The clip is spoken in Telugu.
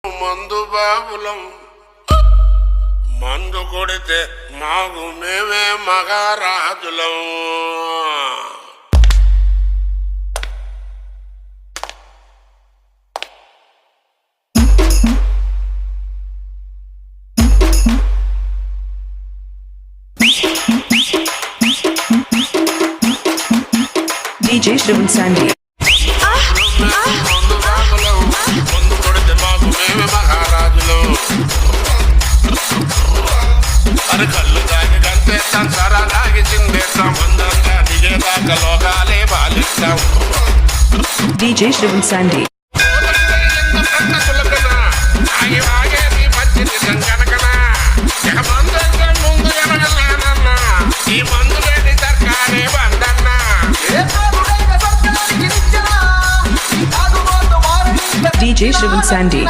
మందు బాబులం మందు కొడితే మాకు మేమే మగారాజులం. DJ Shrivan Sandy. మందు కొడితే మాకు మేమే మహారాజులం. అరే కళ్ళు తాగి కంటేస్తాం, సరా తాగి చిందేస్తాం, అందంగా దిగేదాకా లోకాలే బాలిస్తాం. DJ Shrivan Sandy. ఆగి ఆగేది పచ్చింది కనకనా, ఇక మందంటే ముందు ఎనగలేనన్నా, ఈ మందు లేని సర్కారే బందన్నా. DJ Shrivan Sandy.